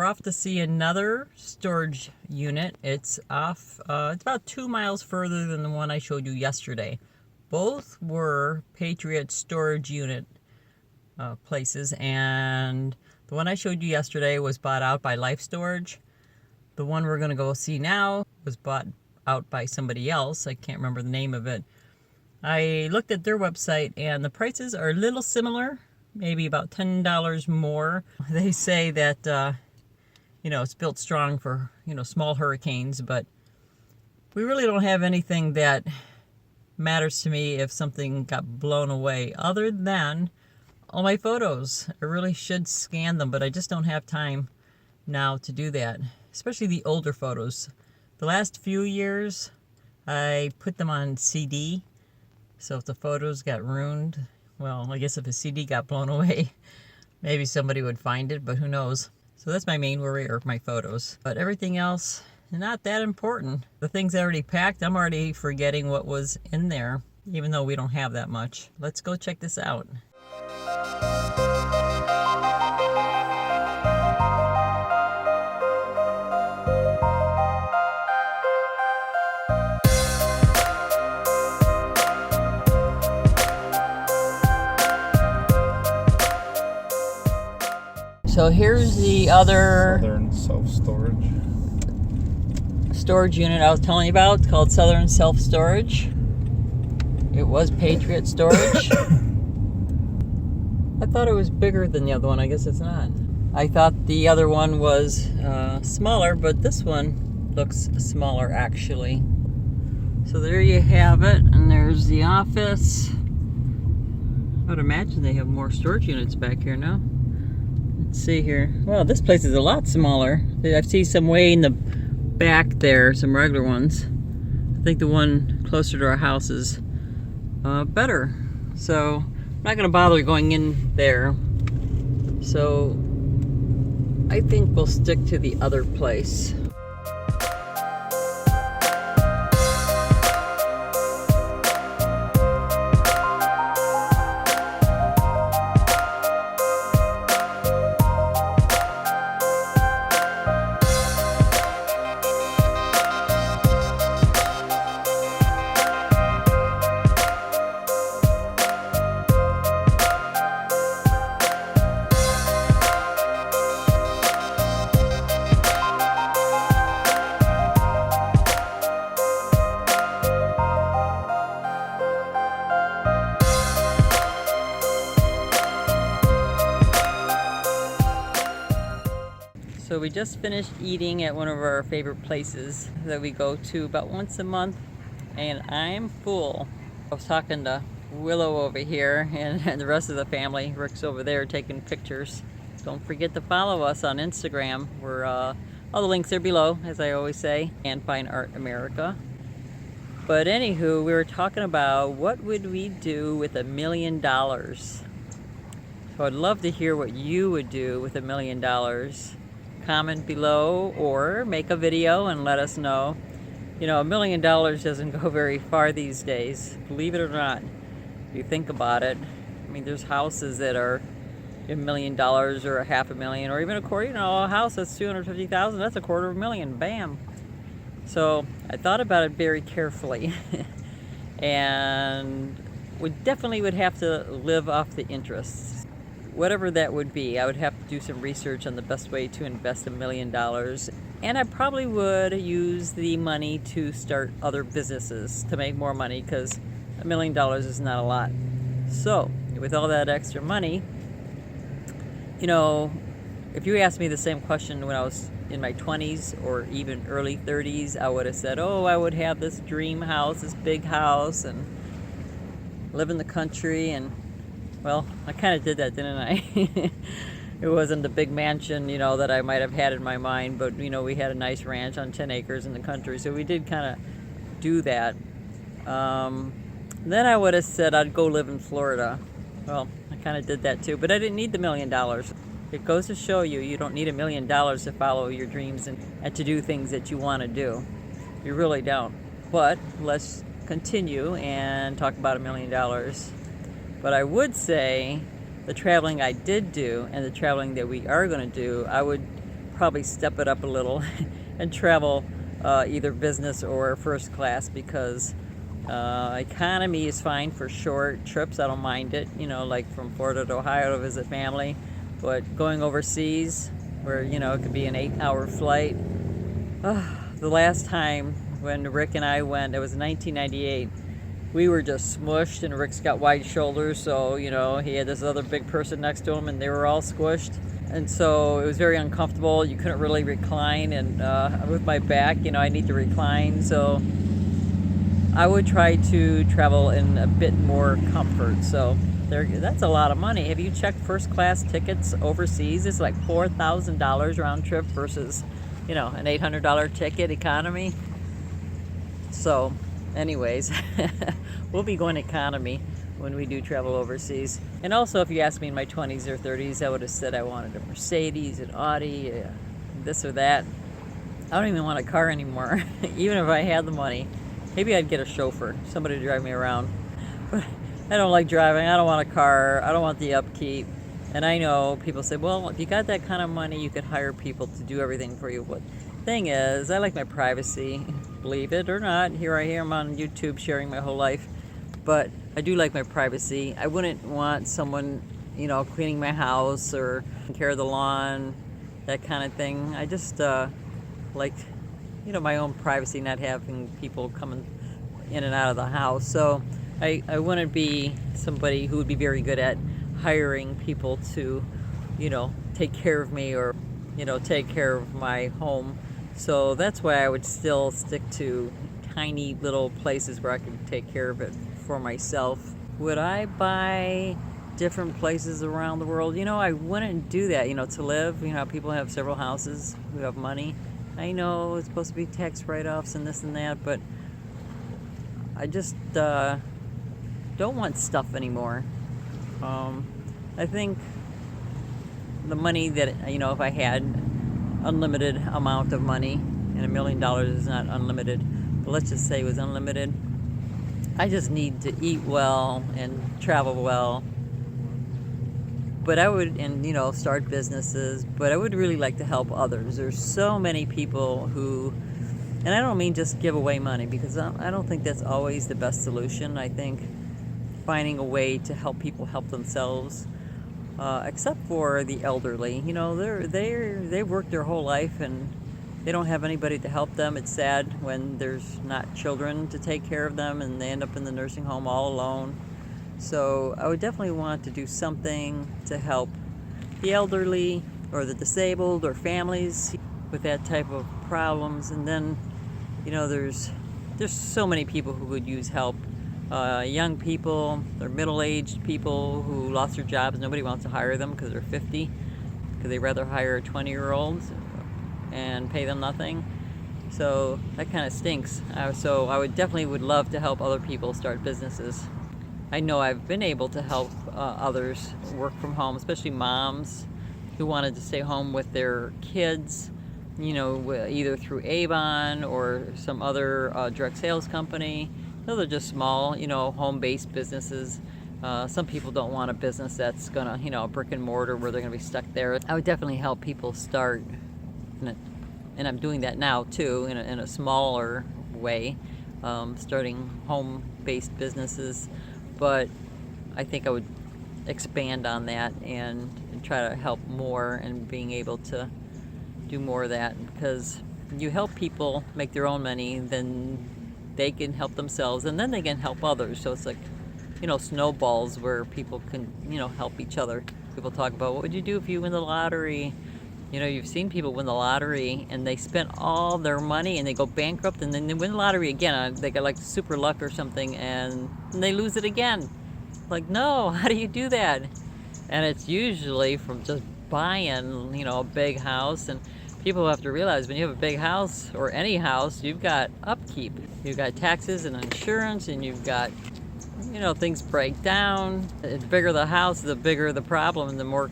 off to see another storage unit. It's off, it's about 2 miles further than the one I showed you yesterday. Both were Patriot storage unit places, and the one I showed you yesterday was bought out by Life Storage. The one we're going to go see now was bought out by somebody else. I can't remember the name of it. I looked at their website, and the prices are a little similar, maybe about $10 more. They say that, you know, it's built strong for, you know, small hurricanes, but we really don't have anything that matters to me if something got blown away, other than all my photos. I really should scan them, but I just don't have time now to do that, especially the older photos. The last few years, I put them on CD, so if the photos got ruined, well, I guess if a CD got blown away, maybe somebody would find it, but who knows. So that's my main worry, are my photos. But everything else, not that important. The things I already packed, I'm already forgetting what was in there, even though we don't have that much. Let's go check this out. So here's the other Southern Self-Storage storage unit I was telling you about. It's called Southern Self-Storage. It was Patriot Storage. I thought it was bigger than the other one. I guess it's not. I thought the other one was smaller, but this one looks smaller actually. So there you have it, and there's the office. I would imagine they have more storage units back here now. Let's see here. Well, this place is a lot smaller. I see some way in the back there, some regular ones. I think the one closer to our house is better. So I'm not going to bother going in there. So I think we'll stick to the other place. So we just finished eating at one of our favorite places that we go to about once a month, and I'm full. I was talking to Willow over here and the rest of the family. Rick's over there taking pictures. Don't forget to follow us on Instagram. We're all the links are below, as I always say, and Fine Art America. But anywho, we were talking about what would we do with $1 million. So I'd love to hear what you would do with $1 million. Comment below or make a video and let us know. You know, $1 million doesn't go very far these days, believe it or not. If you think about it, I mean, there's houses that are $1 million or $500,000 or even a quarter. You know, a house that's $250,000, that's $250,000. Bam. So I thought about it very carefully, and we definitely would have to live off the interest. Whatever that would be, I would have to do some research on the best way to invest $1 million. And I probably would use the money to start other businesses to make more money, because $1 million is not a lot. So with all that extra money, you know, if you asked me the same question when I was in my 20s or even early 30s, I would have said, oh, I would have this dream house, this big house, and live in the country. And well, I kind of did that, didn't I? It wasn't the big mansion, you know, that I might have had in my mind, but, you know, we had a nice ranch on 10 acres in the country, so we did kind of do that. Then I would have said I'd go live in Florida. Well, I kind of did that too, but I didn't need the $1 million. It goes to show you, you don't need $1 million to follow your dreams and to do things that you want to do. You really don't. But let's continue and talk about $1 million. But I would say the traveling I did do and the traveling that we are going to do, I would probably step it up a little and travel either business or first class, because economy is fine for short trips. I don't mind it, you know, like from Florida to Ohio to visit family. But going overseas, where, you know, it could be an 8-hour flight. The last time when Rick and I went, it was 1998. We were just smushed, and Rick's got wide shoulders, so, you know, he had this other big person next to him, and they were all squished. And so it was very uncomfortable. You couldn't really recline, and with my back, you know, I need to recline. So I would try to travel in a bit more comfort. So that's a lot of money. Have you checked first class tickets overseas? It's like $4,000 round trip versus, you know, an $800 ticket economy. So anyways, we'll be going economy when we do travel overseas. And also, if you asked me in my 20s or 30s, I would have said I wanted a Mercedes, an Audi, this or that. I don't even want a car anymore. Even if I had the money, maybe I'd get a chauffeur, somebody to drive me around. But I don't like driving. I don't want a car. I don't want the upkeep. And I know people say, well, if you got that kind of money, you could hire people to do everything for you. But the thing is, I like my privacy. Believe it or not, here I am on YouTube sharing my whole life. But I do like my privacy. I wouldn't want someone, you know, cleaning my house or taking care of the lawn, that kind of thing. I just like, you know, my own privacy, not having people coming in and out of the house. So I wouldn't be somebody who would be very good at hiring people to, you know, take care of me or, you know, take care of my home. So that's why I would still stick to tiny little places where I could take care of it for myself. Would I buy different places around the world? You know, I wouldn't do that, you know, to live. You know, people have several houses who have money. I know it's supposed to be tax write-offs and this and that, but I just don't want stuff anymore. I think the money that, you know, if I had unlimited amount of money, and $1 million is not unlimited, but let's just say it was unlimited, I just need to eat well and travel well. But I would, and, you know, start businesses, but I would really like to help others. There's so many people who, and I don't mean just give away money, because I don't think that's always the best solution. I think finding a way to help people help themselves, except for the elderly. You know, they've worked their whole life and they don't have anybody to help them. It's sad when there's not children to take care of them and they end up in the nursing home all alone. So I would definitely want to do something to help the elderly or the disabled or families with that type of problems. And then, you know, there's so many people who would use help. Young people, or middle-aged people who lost their jobs. Nobody wants to hire them because they're 50, because they'd rather hire a 20-year-old and pay them nothing. So that kind of stinks. So I would love to help other people start businesses. I know I've been able to help others work from home, especially moms who wanted to stay home with their kids, you know, either through Avon or some other direct sales company. Those are just small, you know, home-based businesses. Some people don't want a business that's gonna, you know, brick and mortar where they're gonna be stuck there. I would definitely help people start, and I'm doing that now too, in a smaller way, starting home-based businesses. But I think I would expand on that and try to help more and being able to do more of that, because you help people make their own money, then they can help themselves, and then they can help others. So it's like, you know, snowballs where people can, you know, help each other. People talk about, what would you do if you win the lottery? You know, you've seen people win the lottery and they spent all their money and they go bankrupt, and then they win the lottery again. They got like super luck or something, and they lose it again. Like, no, how do you do that? And it's usually from just buying, you know, a big house. And people have to realize, when you have a big house or any house, you've got upkeep. You've got taxes and insurance, and you've got, you know, things break down. The bigger the house, the bigger the problem, and the more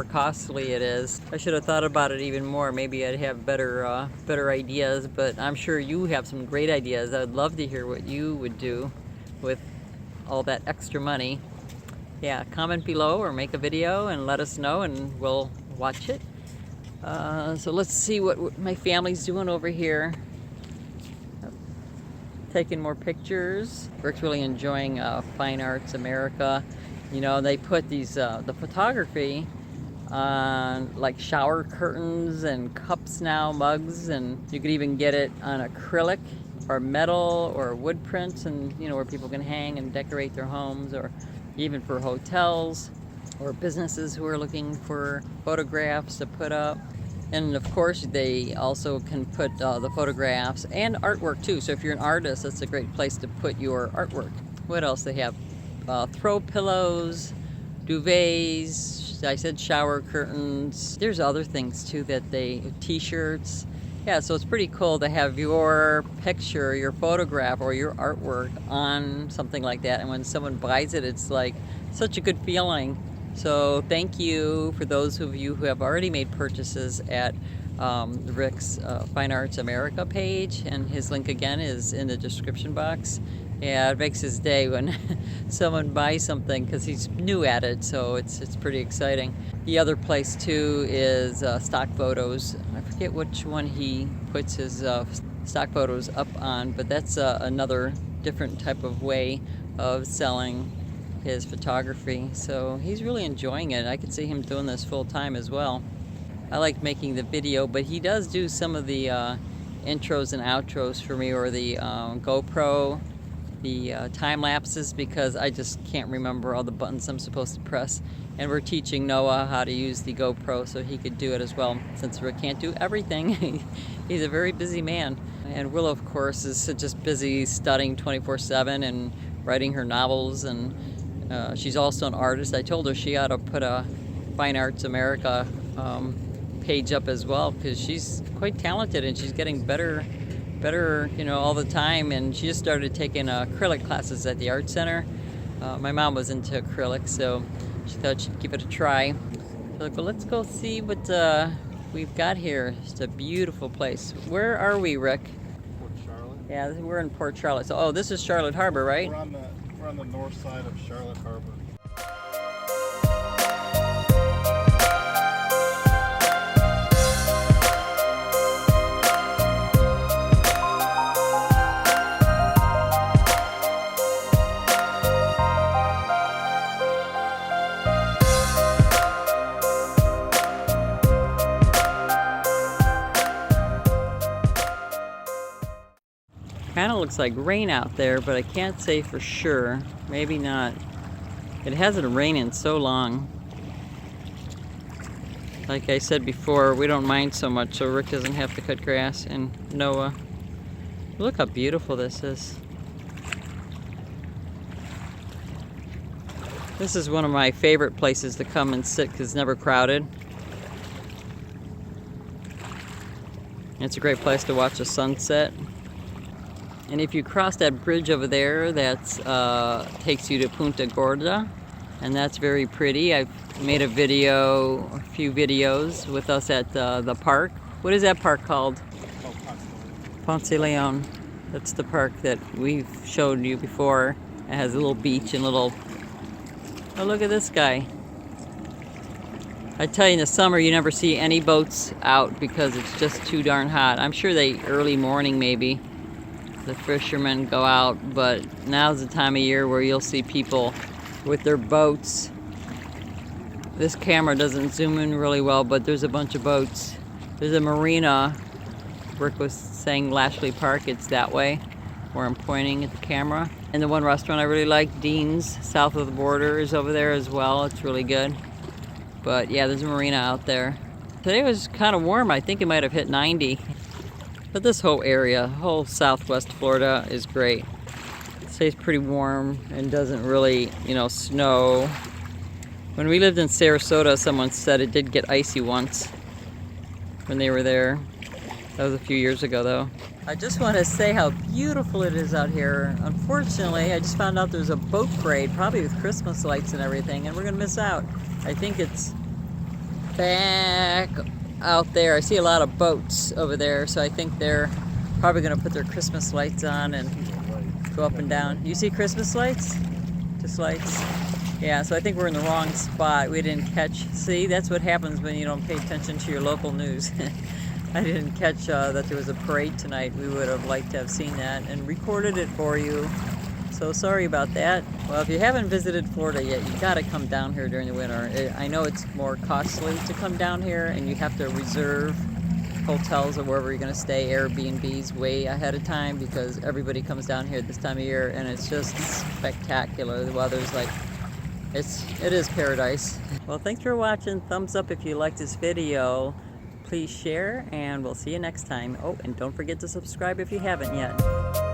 costly it is. I should have thought about it even more. Maybe I'd have better ideas, but I'm sure you have some great ideas. I'd love to hear what you would do with all that extra money. Yeah, comment below or make a video and let us know, and we'll watch it. So let's see what my family's doing over here. Taking more pictures. Rick's really enjoying Fine Arts America. You know, they put these the photography on like shower curtains and cups now, mugs, and you could even get it on acrylic or metal or wood prints, and you know, where people can hang and decorate their homes, or even for hotels or businesses who are looking for photographs to put up. And of course, they also can put the photographs and artwork too. So if you're an artist, that's a great place to put your artwork. What else they have? Throw pillows, duvets, I said shower curtains. There's other things too that t-shirts. Yeah, so it's pretty cool to have your picture, your photograph, or your artwork on something like that. And when someone buys it, it's like such a good feeling. So thank you for those of you who have already made purchases at Rick's Fine Arts America page, and his link again is in the description box. Yeah, it makes his day when someone buys something because he's new at it, so it's pretty exciting. The other place too is stock photos. I forget which one he puts his stock photos up on, but that's another different type of way of selling his photography. So he's really enjoying it. I could see him doing this full time as well. I like making the video, but he does do some of the intros and outros for me, or the GoPro, the time lapses, because I just can't remember all the buttons I'm supposed to press. And we're teaching Noah how to use the GoPro so he could do it as well, since Rick can't do everything. He's a very busy man. And Willow, of course, is just busy studying 24/7 and writing her novels, and she's also an artist. I told her she ought to put a Fine Arts America page up as well, because she's quite talented and she's getting better, you know, all the time. And she just started taking acrylic classes at the art center. My mom was into acrylic, so she thought she'd give it a try. So, but let's go see what we've got here. It's a beautiful place. Where are we, Rick? Port Charlotte. Yeah, we're in Port Charlotte. So, oh, this is Charlotte Harbor, right? We're on the north side of Charlotte Harbor. Kind of looks like rain out there, but I can't say for sure. Maybe not. It hasn't rained in so long. Like I said before, we don't mind so much, so Rick doesn't have to cut grass, and Noah. Look how beautiful this is. This is one of my favorite places to come and sit because it's never crowded. It's a great place to watch the sunset. And if you cross that bridge over there, that takes you to Punta Gorda, and that's very pretty. I've made a few videos with us at the park. What is that park called? Oh, Ponce Leon. That's the park that we've showed you before. It has a little beach and little... Oh, look at this guy. I tell you, in the summer you never see any boats out because it's just too darn hot. I'm sure early morning maybe the fishermen go out, but now's the time of year where you'll see people with their boats. This camera doesn't zoom in really well, but there's a bunch of boats. There's a marina. Rick was saying Lashley Park, it's that way where I'm pointing at the camera. And the one restaurant I really like, Dean's, south of the border, is over there as well. It's really good. But yeah, there's a marina out there. Today was kind of warm. I think it might have hit 90. But this whole area, whole southwest Florida, is great. It stays pretty warm and doesn't really, you know, snow. When we lived in Sarasota, someone said it did get icy once when they were there. That was a few years ago, though. I just want to say how beautiful it is out here. Unfortunately, I just found out there's a boat parade, probably with Christmas lights and everything, and we're going to miss out. I think it's back out there. I see a lot of boats over there, so I think they're probably going to put their Christmas lights on and go up and down. You see Christmas lights? Just lights. Yeah, so I think we're in the wrong spot. We didn't catch. See, that's what happens when you don't pay attention to your local news. I didn't catch that there was a parade tonight. We would have liked to have seen that and recorded it for you. So sorry about that. Well, if you haven't visited Florida yet, you got to come down here during the winter. I know it's more costly to come down here, and you have to reserve hotels or wherever you're going to stay, Airbnbs, way ahead of time, because everybody comes down here this time of year, and it's just spectacular. The weather's like, it is paradise. Well, thanks for watching. Thumbs up if you liked this video. Please share, and we'll see you next time. Oh, and don't forget to subscribe if you haven't yet.